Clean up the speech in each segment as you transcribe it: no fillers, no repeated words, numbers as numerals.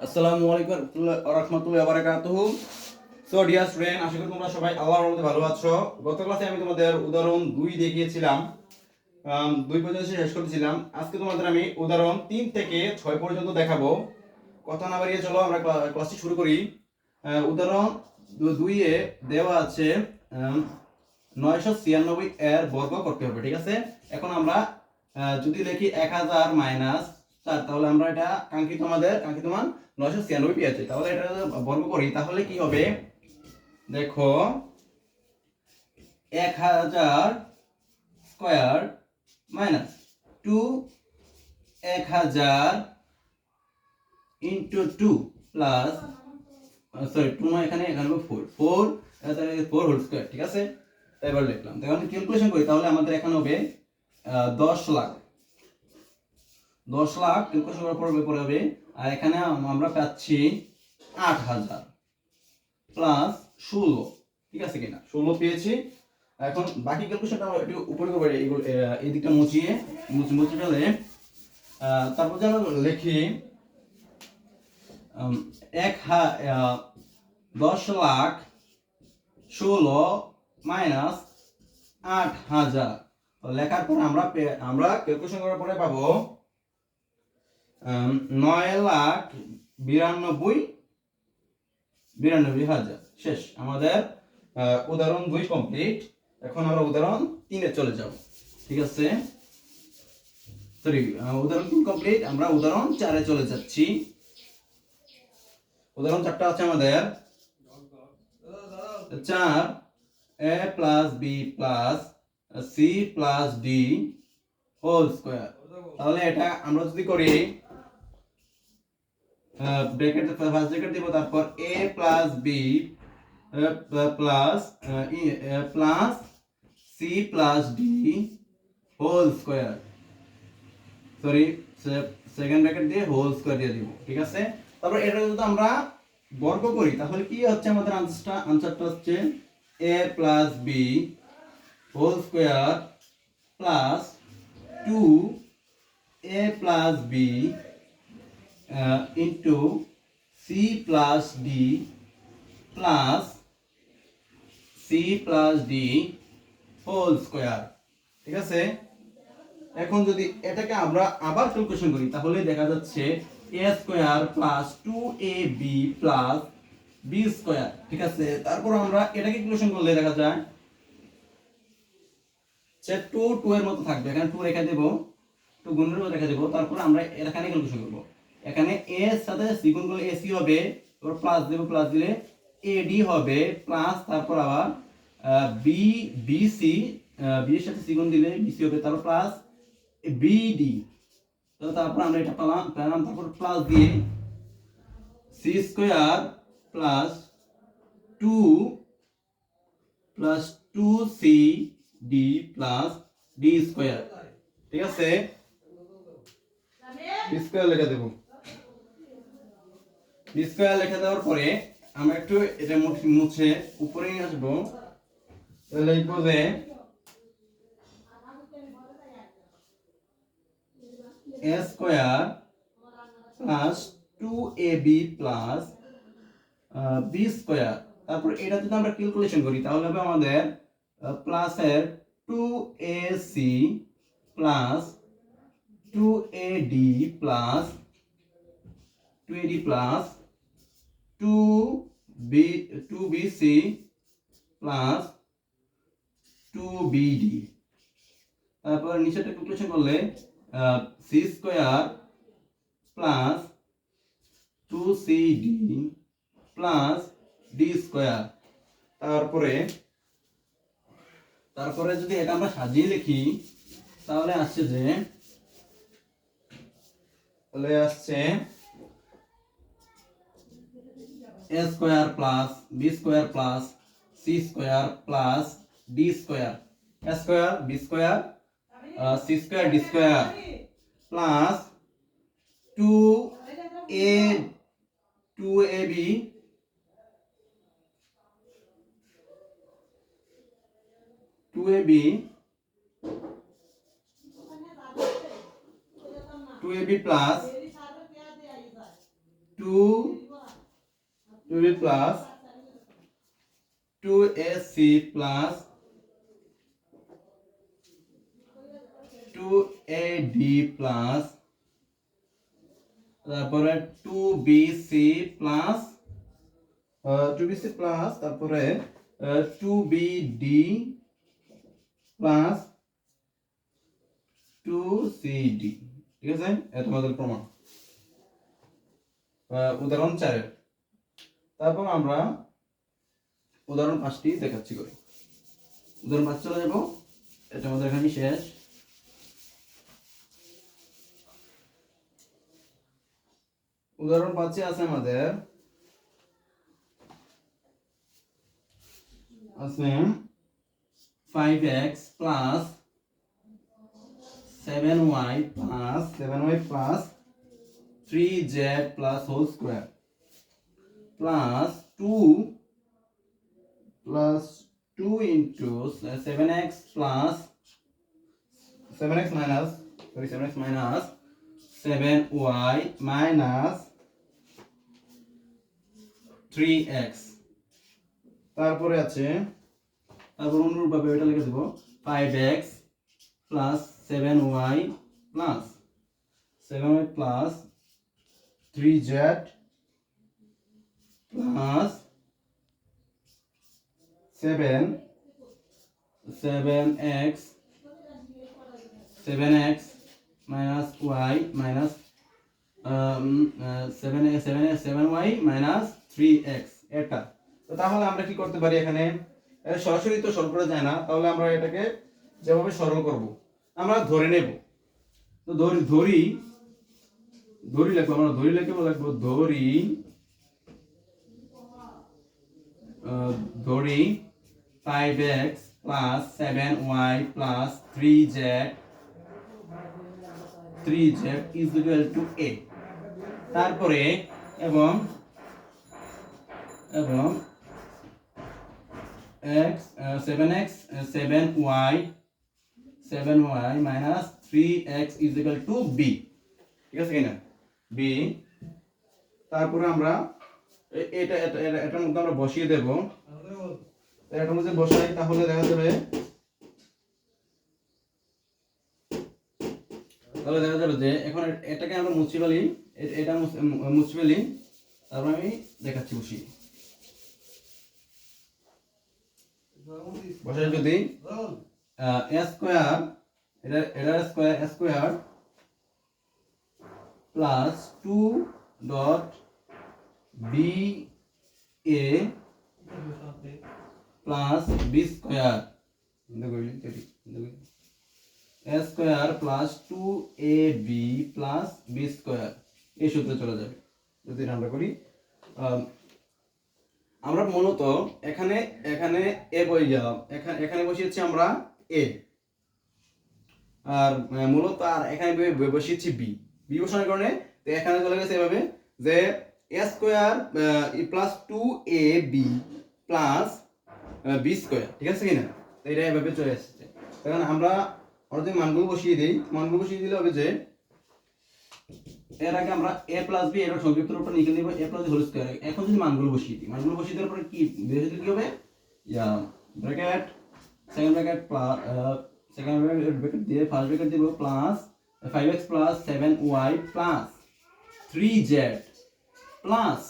আসসালামু আলাইকুম ওয়া রাহমাতুল্লাহি ওয়া বারাকাতুহু। সো ডিয়ার স্টুডেন্ট, আশা করি তোমরা সবাই আল্লাহর রহমতে ভালো আছো। গত ক্লাসে আমি তোমাদের উদাহরণ 2 দেখিয়েছিলাম, 2 পর্যন্ত শেষ করেছিলাম। আজকে তোমাদের আমি উদাহরণ 3 থেকে 6 পর্যন্ত দেখাবো। কথা না বাড়িয়ে চলো আমরা ক্লাসটি শুরু করি। উদাহরণ 2 এ দেওয়া আছে 996 এর বর্গ করতে হবে, ঠিক আছে। এখন আমরা যদি লিখি 1000 মাইনাস 4, তাহলে আমরা এটা কাঙ্ক্ষিত মান 996 পেয়েছি। তাহলে এটা বর্গ করি তাহলে কি হবে, দেখো 1000 square minus 2 1000 into 2 plus sorry 2 নয়, এখানে 4 4 হোল স্কয়ার, ঠিক আছে। তাই এবার লিখলাম। তাহলে ক্যালকুলেশন করি তাহলে আমাদের এখানে হবে 10 লাখ ক্যালকুলেশন করার পর হবে, আর এখানে আমরা পাচ্ছি 8000 প্লাস 16, ঠিক আছে কিনা, 16 পেয়েছি। এখন বাকি ক্যালকুলেশনটা আমরা একটু উপরে করব, এই দিকটা মুছে ফেলে তারপর যে আমরা লিখি 10 লাখ 16 মাইনাস 8000 লেখার পর আমরা ক্যালকুলেশন করার পরে পাবো 9,92,92,000। শেষ, আমাদের উদাহরণ 2 কমপ্লিট। এখন আমরা উদাহরণ 3 এ চলে যাব, ঠিক আছে। সরি, উদাহরণ 3 কমপ্লিট, আমরা উদাহরণ 4 এ চলে যাচ্ছি। উদাহরণ 4টা আছে আমাদের 4 a plus b plus c plus d whole square. তাহলে এটা আমরা যদি করি ব্র্যাকেট ফার্স্ট ব্র্যাকেট দেব, তারপর a প্লাস b প্লাস প্লাস c plus d whole square, sorry second bracket দিয়ে হোল স্কয়ার দিয়ে দিব, ঠিক আছে। তারপর এটা যদি আমরা বর্গ করি তাহলে কি হচ্ছে, আমাদের আনসারটা হচ্ছে a plus b whole square plus 2a plus b into c plus d plus c plus d whole square, ঠিক আছে। এখন যদি এটাকে আমরা আবার ক্যালকুলেশন করি তাহলে দেখা যাচ্ছে a square plus 2ab plus b square, ঠিক আছে। তারপর আমরা এটাকে ক্যালকুলেশন করলে দেখা যায় যে 2 2 এর মতো থাকবে, এখানে 2 রেখে দেব, 2 গুণের মতো রেখে দেব। তারপর আমরা এখানে ক্যালকুলেশন করব, এখানে a এর সাথে c গুণ করলে ac হবে, তারপর প্লাস দেব, প্লাস দিলে ad হবে প্লাস, তারপর আবার b bc b এর সাথে c গুণ দিলে bc হবে, তারপর প্লাস bd। তো তারপর আমরা এটা পেলাম, তারপর প্লাস দিয়ে c square plus 2 plus 2c d plus d square, ঠিক আছে। d স্কয়ার লিখে দেব। d স্কয়ার লিখে দেওয়ার পরে আমরা একটু এটা মুছে উপরে নিয়ে আসবো। তাহলে লিখবো যে a square plus 2ab plus b square. তারপর এটা যদি আমরা ক্যালকুলেশন করি তাহলে হবে আমাদের প্লাসের 2ac plus 2ad plus 2bc plus 2bd। তারপর নিচেটা ক্যালকুলেশন করলে c square plus 2cd plus d square. তারপরে যদি এটা আমরা সাজিয়ে লিখি তাহলে আসছে a square plus b square plus c square plus d square, a square b square c square d square plus 2ab 2ab plus 2b plus 2ac plus 2ad plus তারপরে 2bc plus 2bc plus তারপরে 2bd plus 2cd। ঠিক আছে, এটা আমাদের প্রমাণ উদাহরণ 4 এর। তারপর আমরা উদাহরণ 5টি দেখাচ্ছি করে। উদাহরণ 5 চলে যাব, এটা আমাদের এখানে শেষ। উদাহরণ 5 আছে আমাদের আছে 5x plus 7y plus 3z plus whole square plus 2 into 7x plus 7x minus 7y minus 3x। তারপরে আছে, তারপর অনুরূপভাবে এটা লিখে দেব 5x plus 7y plus 3z plus 7x minus y minus 7y minus 3x এটা। তো তাহলে আমরা কি করতে পারি, এখানে সরাসরি তো সরল করা যায় না, তাহলে আমরা এটাকে যেভাবে সরল করব আমরা ধরে নেব। তো ধরি লিখবো, আমরা ধরি 5x plus 7y plus 3z is equal to a। তারপরে এবং x 7x 7y minus 3x is equal to b। ঠিক আছে কিনা, b। তারপরে আমরা এটার মধ্যে আমরা বসিয়ে দেব। এটার মধ্যে বসাই, তাহলে দেখা যাবে যে এখন এটাকে আমরা মুছে ফেলি, এটা মুছে ফেলি। তারপর আমি দেখাচ্ছি বসিয়ে। বসাই যদি a স্কয়ার, এটা square plus 2 dot B A plus B square a square plus 2ab plus B square, এই সূত্রে চলে যাবে যদি আমরা করি। আমরা মূলত এখানে এখানে বসিয়েছি আমরা a, আর মূলত আর এখানে বসিয়েছি b বসানোর কারণে তো এখানে চলে গেছে এভাবে যে a square plus 2ab plus B square. ঠিক আছে কিনা, তো এটা এভাবে চলে আসছে। কারণ আমরা যদি মানগুলো বসিয়ে দিই, দিলে হবে যে এর আগে আমরা a প্লাস b এর সংক্ষিপ্ত রূপটা লিখে নিব a plus b whole square. এখন যদি মানগুলো বসিয়ে দিই, দেওয়ার পরে কি কি হবে, bracket second bracket plus second bracket দিয়ে ফার্স্ট ব্র্যাকেট দিব plus 5x plus 7y plus 3z plus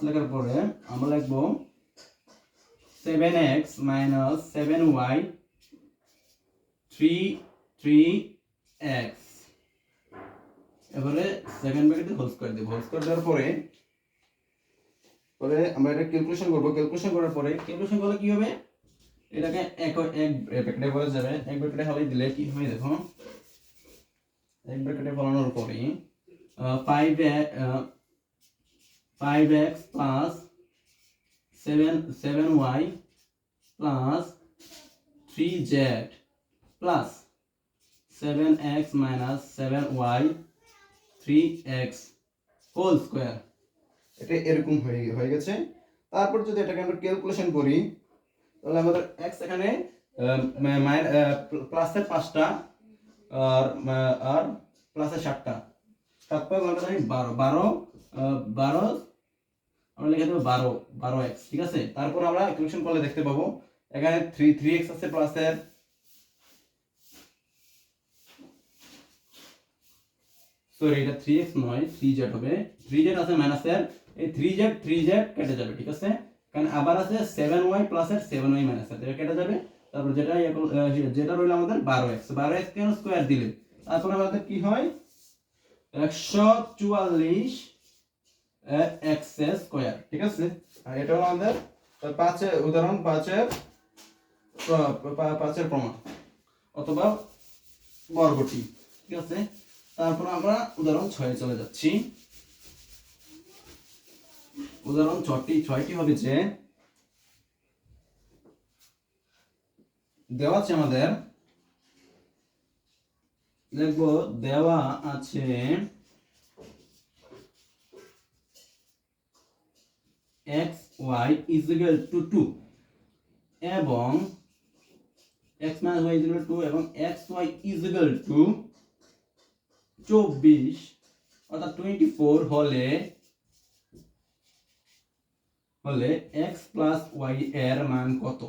লেখার পরে আমরা লিখব 7x minus 7y 3x। এবারে সেকেন্ড ব্র্যাকেটে হোল স্কয়ার দেব। হোল স্কয়ার দেওয়ার পরে আমরা এটা ক্যালকুলেশন করব। ক্যালকুলেশন করার পরে ক্যালকুলেশন করলে কি হবে, এটাকে এক ব্র্যাকেটে বলা যাবে। এক ব্র্যাকেটে হলে দিলে কি হবে দেখো, এক ব্র্যাকেটে ফলানোর পরে 5x plus 7y plus 3z plus 7x minus 7y 3x whole square, এটা এরকম হয়ে গেছে। তারপর যদি এটাকে আমরা ক্যালকুলেশন করি, তাহলে আমাদের x এখানে প্লাসের 5টা আর প্লাসের 7টা, 7 5 আমরা জানি 12 12 12 আমরা লিখে দেব 12 12x, ঠিক আছে। তারপর আমরা ক্যালকুলেশন করলে দেখতে পাবো এখানে 3x আছে প্লাসের, সরি এটা 3x নয় 3z হবে, 3z আছে মাইনাসের, এই 3z কেটে যাবে, ঠিক আছে। কারণ আবার আছে 7y প্লাসের 7y মাইনাসের, এটা কেটে যাবে। তারপর যেটা রইল আমাদের 12x, 12x কেন স্কয়ার দিলে তারপর আমাদের কি হয় 144 x স্কয়ার, ঠিক আছে। আর এটা হলো আমাদের 5 এর উদাহরণ, 5 এর প্রমাণ অথবা বর্গটি, ঠিক আছে। তারপর আমরা উদাহরণ 6 এ চলে যাচ্ছি। উদাহরণ 6টি হবে যে দেওয়া আছে আমাদের, লিখবো দেওয়া আছে xy = 2 এবং x - y = 2 এবং xy = 24 অর্থাৎ 24 হলে x + y এর মান কত।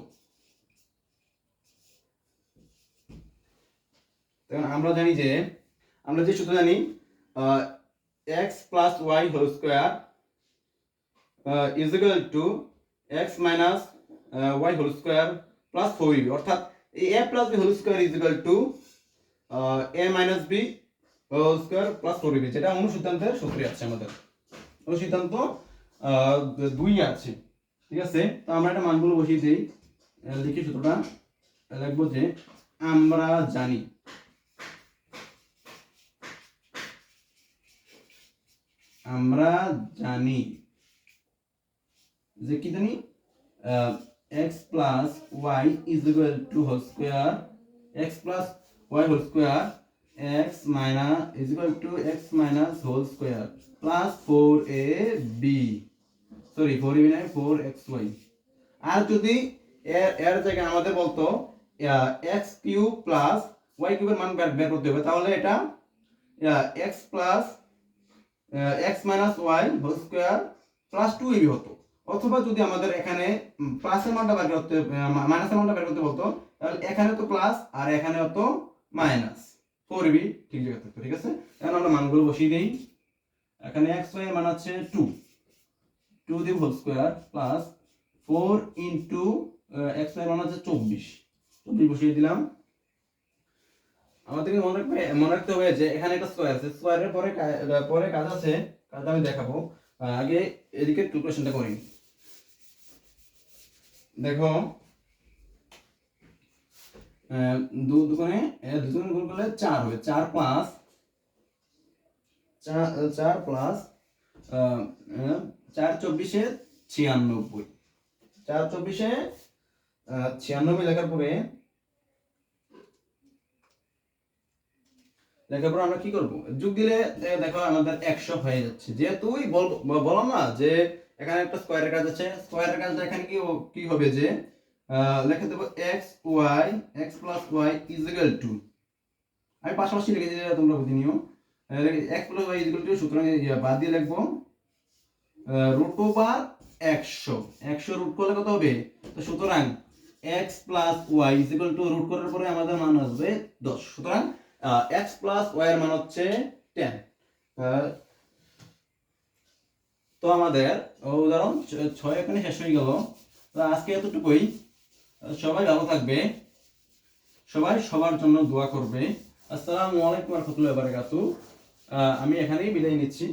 তখন আমরা জানি যে আমরা যে সূত্র জানি x + y whole square = x - y whole square plus 4ab, অর্থাৎ এই a + b whole square = a - b whole square plus 4ab, যেটা অনুসিদ্ধান্তের সূত্রে আছে, আমাদের অনুসিদ্ধান্ত 2 আছে, ঠিক আছে। তো আমরা এটা মানগুলো বসিয়ে দেই, লিখি সূত্রটা লিখবো যে আমরা জানি যে কি জানি x + y = whole square, x + y whole square x - x - whole square plus 4ab, sorry 4ab নয় 4xy। আর যদি এর জায়গায় আমাদের বলতো x³ + y³ এর মান বের করতে হবে, তাহলে এটা x - y whole square plus 2ab হতো। অথবা যদি আমাদের এখানে প্লাসের মানটা বের করতে মাইনাসের মানটা বের করতে বলতো, তাহলে এখানে তো প্লাস আর এখানে হতো মাইনাস, 4ab ঠিক জায়গা থাকতো, ঠিক আছে। এখন আমরা মানগুলো বসিয়ে দেই। এখানে xy এর মান আছে 2 দিব whole square plus 4 into xy এর মান আছে 24 বসিয়ে দিলাম। আমাদেরকে মনে রাখতে হবে যে এখানে একটা স্কয়ার আছে, স্কয়ারের পরে কাজ আছে, কাজটা আমি দেখাবো। আগে এদিকে ক্যালকুলেশনটা করি। দেখো দুগুণে গুণ করলে 4 হবে, 4 প্লাস 4 প্লাস 4 24 96, 4 24 96 লেখার পরে আমরা কি করব, যোগ দিলে দেখো আমাদের 100 হয়ে যাচ্ছে। যেহেতুই বললাম না যে এখানে একটা স্কয়ারের কাজ আছে, স্কয়ারের কাজটা এখানে কি হবে যে লিখে দেব x + y = আমি পাশাপাশি লিখে দিলে তোমরা বুঝে নিও। x + y = সুতরাং বাদ দিয়ে লিখবো √100 রুট করলে কত হবে, তো সুতরাং x + y = রুট করার পরে আমাদের মান আসবে 10, সুতরাং x + y এর মান হচ্ছে 10। তো আমাদের উদাহরণ 6 এখানে শেষ হয়ে গেল। তো আজকে এতটুকুই। সবাই ভালো থাকবে, সবাই সবার জন্য দোয়া করবে। আসসালামু আলাইকুম ওয়া রাহমাতুল্লাহি ওয়া বারাকাতুহু। আমি এখানেই বিদায় নিচ্ছি।